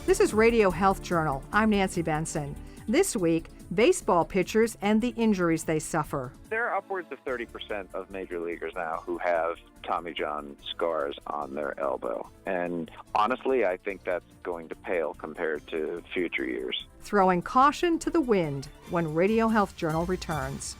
This is Radio Health Journal. I'm Nancy Benson. This week, baseball pitchers and the injuries they suffer. There are upwards of 30% of major leaguers now who have Tommy John scars on their elbow. And honestly, I think that's going to pale compared to future years. Throwing caution to the wind when Radio Health Journal returns.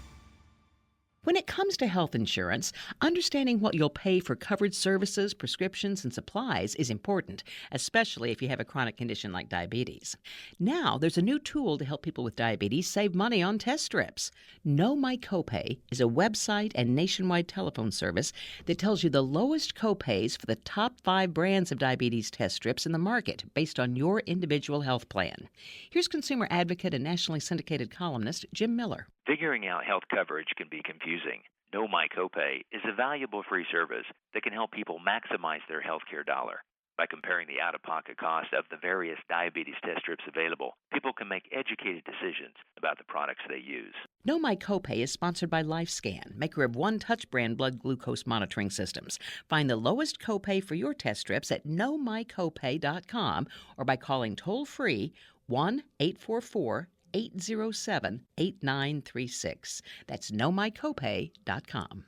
When it comes to health insurance, understanding what you'll pay for covered services, prescriptions, and supplies is important, especially if you have a chronic condition like diabetes. Now, there's a new tool to help people with diabetes save money on test strips. My Copay is a website and nationwide telephone service that tells you the lowest copays for the top 5 brands of diabetes test strips in the market based on your individual health plan. Here's consumer advocate and nationally syndicated columnist Jim Miller. Figuring out health coverage can be confusing. My Copay is a valuable free service that can help people maximize their healthcare dollar. By comparing the out-of-pocket cost of the various diabetes test strips available, people can make educated decisions about the products they use. My Copay is sponsored by LifeScan, maker of One Touch brand blood glucose monitoring systems. Find the lowest copay for your test strips at knowmycopay.com or by calling toll-free 1-844-807-8936. That's knowmycopay.com.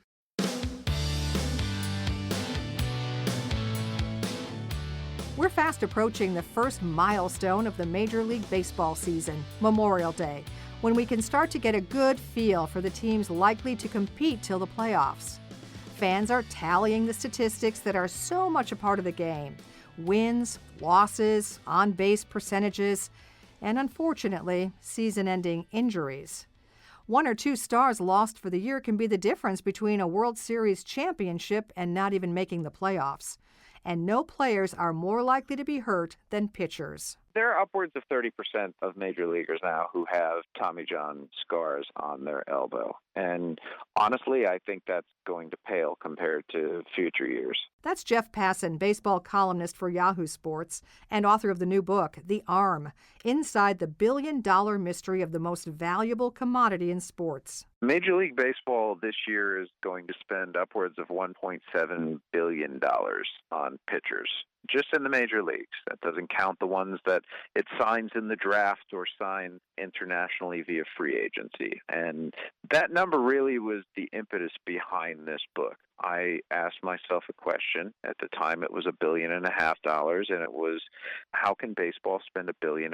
We're fast approaching the first milestone of the Major League Baseball season, Memorial Day, when we can start to get a good feel for the teams likely to compete till the playoffs. Fans are tallying the statistics that are so much a part of the game: wins, losses, on-base percentages, and unfortunately, season-ending injuries. 1 or 2 stars lost for the year can be the difference between a World Series championship and not even making the playoffs. And no players are more likely to be hurt than pitchers. There are upwards of 30% of major leaguers now who have Tommy John scars on their elbow. And honestly, I think that's going to pale compared to future years. That's Jeff Passan, baseball columnist for Yahoo Sports and author of the new book, The Arm, Inside the Billion-Dollar Mystery of the Most Valuable Commodity in Sports. Major League Baseball this year is going to spend upwards of $1.7 billion on pitchers, just in the major leagues. That doesn't count the ones that it signs in the draft or sign internationally via free agency. And that number really was the impetus behind this book. I asked myself a question. At the time, it was $1.5 billion, and it was, how can baseball spend $1.5 billion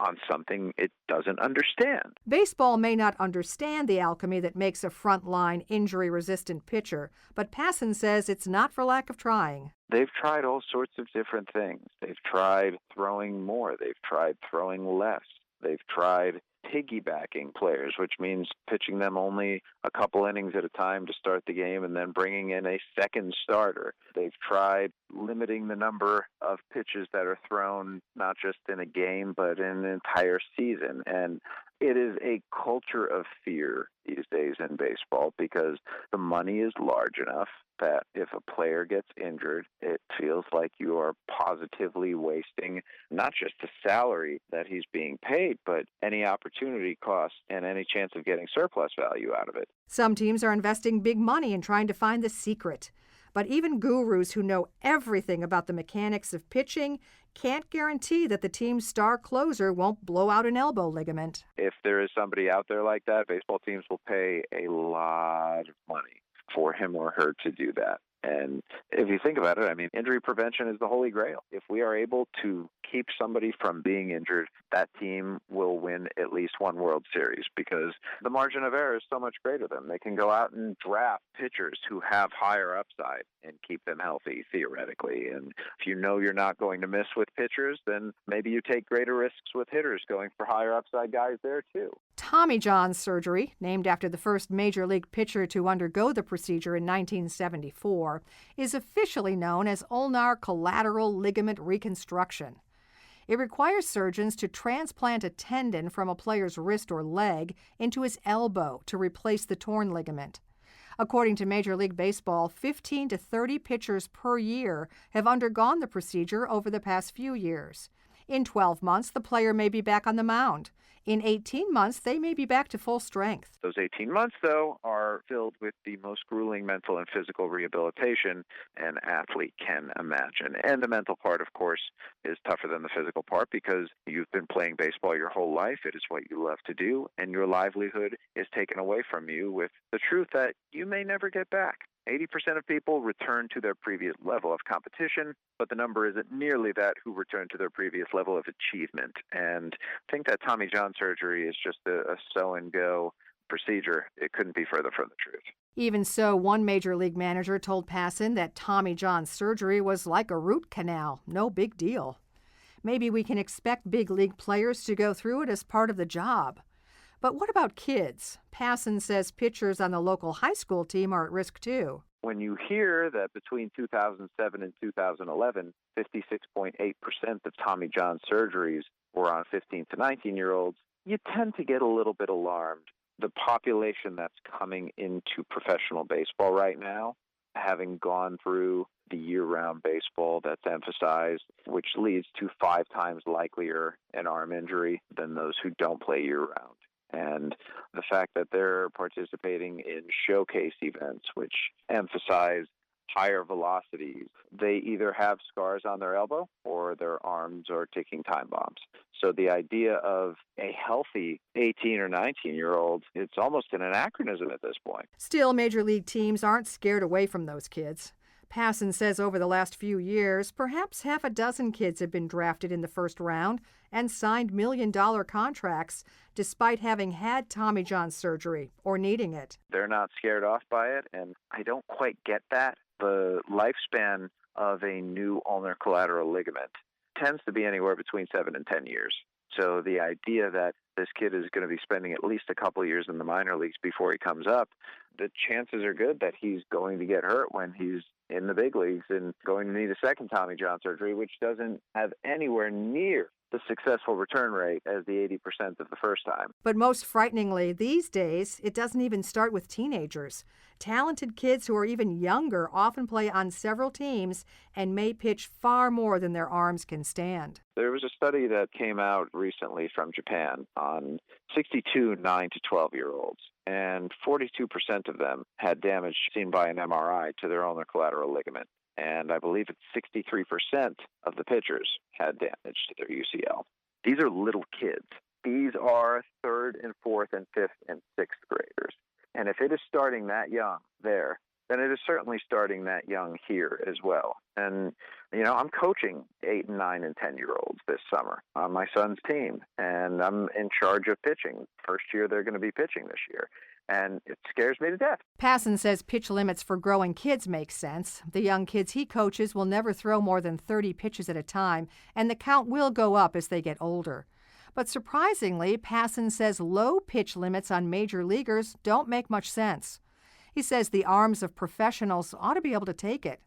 on something it doesn't understand? Baseball may not understand the alchemy that makes a frontline injury-resistant pitcher, but Passan says it's not for lack of trying. They've tried all sorts of different things. They've tried throwing more. They've tried throwing less. They've tried piggybacking players, which means pitching them only a couple innings at a time to start the game and then bringing in a second starter. They've tried limiting the number of pitches that are thrown, not just in a game, but in an entire season. And it is a culture of fear these days in baseball because the money is large enough that if a player gets injured, it feels like you are positively wasting not just the salary that he's being paid, but any opportunity cost and any chance of getting surplus value out of it. Some teams are investing big money in trying to find the secret. But even gurus who know everything about the mechanics of pitching can't guarantee that the team's star closer won't blow out an elbow ligament. If there is somebody out there like that, baseball teams will pay a lot of money for him or her to do that. And if you think about it, I mean, injury prevention is the holy grail. If we are able to keep somebody from being injured, that team will win at least one World Series because the margin of error is so much greater than they can go out and draft pitchers who have higher upside and keep them healthy, theoretically. And if you know you're not going to miss with pitchers, then maybe you take greater risks with hitters going for higher upside guys there, too. Tommy John surgery, named after the first major league pitcher to undergo the procedure in 1974, is officially known as ulnar collateral ligament reconstruction. It requires surgeons to transplant a tendon from a player's wrist or leg into his elbow to replace the torn ligament. According to Major League Baseball, 15 to 30 pitchers per year have undergone the procedure over the past few years. In 12 months, the player may be back on the mound. In 18 months, they may be back to full strength. Those 18 months, though, are filled with the most grueling mental and physical rehabilitation an athlete can imagine. And the mental part, of course, is tougher than the physical part because you've been playing baseball your whole life. It is what you love to do, and your livelihood is taken away from you with the truth that you may never get back. 80% of people return to their previous level of competition, but the number isn't nearly that who return to their previous level of achievement. And I think that Tommy John surgery is just a so-and-go procedure. It couldn't be further from the truth. Even so, one major league manager told Passan that Tommy John surgery was like a root canal, no big deal. Maybe we can expect big league players to go through it as part of the job. But what about kids? Passan says pitchers on the local high school team are at risk too. When you hear that between 2007 and 2011, 56.8% of Tommy John surgeries were on 15 to 19-year-olds, you tend to get a little bit alarmed. The population that's coming into professional baseball right now, having gone through the year-round baseball that's emphasized, which leads to 5 times likelier an arm injury than those who don't play year-round. And the fact that they're participating in showcase events, which emphasize higher velocities, they either have scars on their elbow or their arms are ticking time bombs. So the idea of a healthy 18 or 19-year-old, it's almost an anachronism at this point. Still, major league teams aren't scared away from those kids. Passan says over the last few years, perhaps half a dozen kids have been drafted in the first round and signed million-dollar contracts despite having had Tommy John surgery or needing it. They're not scared off by it, and I don't quite get that. The lifespan of a new ulnar collateral ligament tends to be anywhere between 7 and 10 years. So the idea that this kid is going to be spending at least a couple of years in the minor leagues before he comes up, the chances are good that he's going to get hurt when he's in the big leagues and going to need a second Tommy John surgery, which doesn't have anywhere near the successful return rate as the 80% of the first time. But most frighteningly, these days, it doesn't even start with teenagers. Talented kids who are even younger often play on several teams and may pitch far more than their arms can stand. There was a study that came out recently from Japan on 62 9 to 12-year-olds, and 42% of them had damage seen by an MRI to their ulnar collateral ligament. And I believe it's 63% of the pitchers had damage to their UCL. These are little kids. These are 3rd and 4th and 5th and 6th graders. And if it is starting that young there, then it is certainly starting that young here as well. And, I'm coaching 8 and 9 and 10-year-olds this summer on my son's team, and I'm in charge of pitching. First year they're going to be pitching this year. And it scares me to death. Passan says pitch limits for growing kids make sense. The young kids he coaches will never throw more than 30 pitches at a time, and the count will go up as they get older. But surprisingly, Passan says low pitch limits on major leaguers don't make much sense. He says the arms of professionals ought to be able to take it.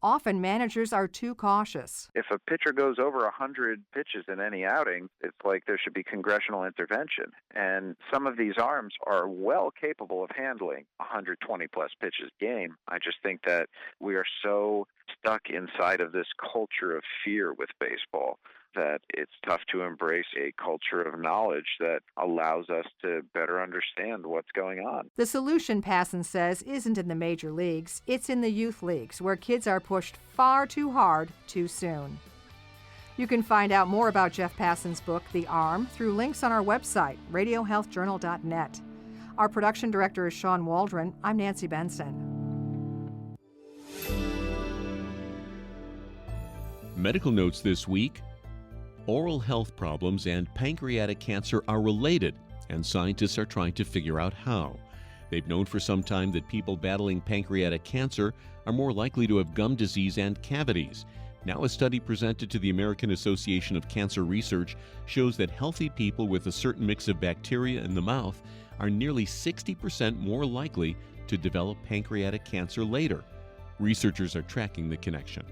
Often managers are too cautious. If a pitcher goes over 100 pitches in any outing, it's like there should be congressional intervention. And some of these arms are well capable of handling 120-plus pitches a game. I just think that we are so stuck inside of this culture of fear with baseball that it's tough to embrace a culture of knowledge that allows us to better understand what's going on. The solution, Passan says, isn't in the major leagues. It's in the youth leagues, where kids are pushed far too hard too soon. You can find out more about Jeff Passan's book, The Arm, through links on our website, radiohealthjournal.net. Our production director is Sean Waldron. I'm Nancy Benson. Medical notes this week. Oral health problems and pancreatic cancer are related, and scientists are trying to figure out how. They've known for some time that people battling pancreatic cancer are more likely to have gum disease and cavities. Now a study presented to the American Association of Cancer Research shows that healthy people with a certain mix of bacteria in the mouth are nearly 60% more likely to develop pancreatic cancer later. Researchers are tracking the connection.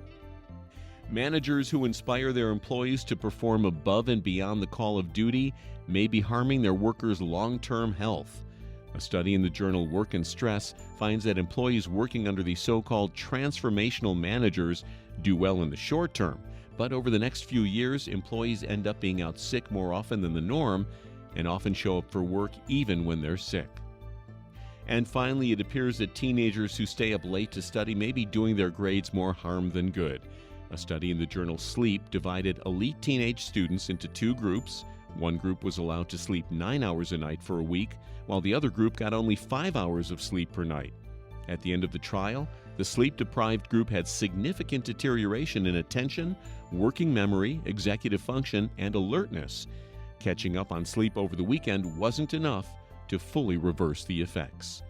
Managers who inspire their employees to perform above and beyond the call of duty may be harming their workers' long-term health. A study in the journal Work and Stress finds that employees working under the so-called transformational managers do well in the short term, But over the next few years, employees end up being out sick more often than the norm and often show up for work even when they're sick. And finally, it appears that teenagers who stay up late to study may be doing their grades more harm than good. A study in the journal Sleep divided elite teenage students into two groups. One group was allowed to sleep 9 hours a night for a week, while the other group got only 5 hours of sleep per night. At the end of the trial, the sleep-deprived group had significant deterioration in attention, working memory, executive function, and alertness. Catching up on sleep over the weekend wasn't enough to fully reverse the effects.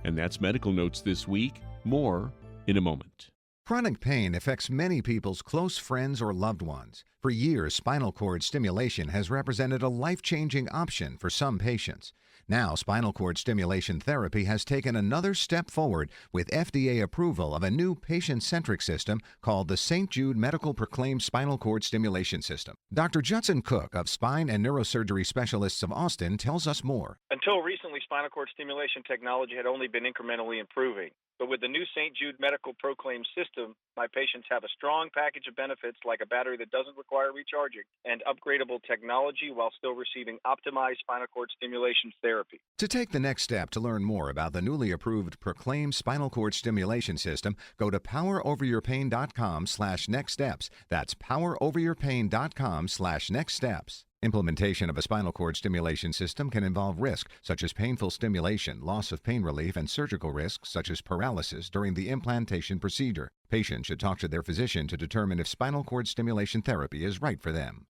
And that's Medical Notes this week. More in a moment. Chronic pain affects many people's close friends or loved ones. For years, spinal cord stimulation has represented a life-changing option for some patients. Now, spinal cord stimulation therapy has taken another step forward with FDA approval of a new patient-centric system called the St. Jude Medical Proclaimed Spinal Cord Stimulation System. Dr. Judson Cook of Spine and Neurosurgery Specialists of Austin tells us more. Until recently, spinal cord stimulation technology had only been incrementally improving. But with the new St. Jude Medical Proclaimed system, my patients have a strong package of benefits like a battery that doesn't require recharging and upgradable technology while still receiving optimized spinal cord stimulation therapy. To take the next step to learn more about the newly approved Proclaimed Spinal Cord Stimulation System, go to poweroveryourpain.com/nextsteps. That's poweroveryourpain.com/nextsteps. Implementation of a spinal cord stimulation system can involve risk, such as painful stimulation, loss of pain relief, and surgical risks, such as paralysis during the implantation procedure. Patients should talk to their physician to determine if spinal cord stimulation therapy is right for them.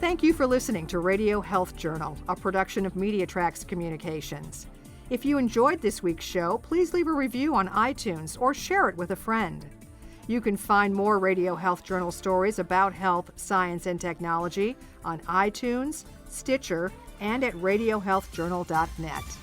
Thank you for listening to Radio Health Journal, a production of MediaTrax Communications. If you enjoyed this week's show, please leave a review on iTunes or share it with a friend. You can find more Radio Health Journal stories about health, science, and technology on iTunes, Stitcher, and at radiohealthjournal.net.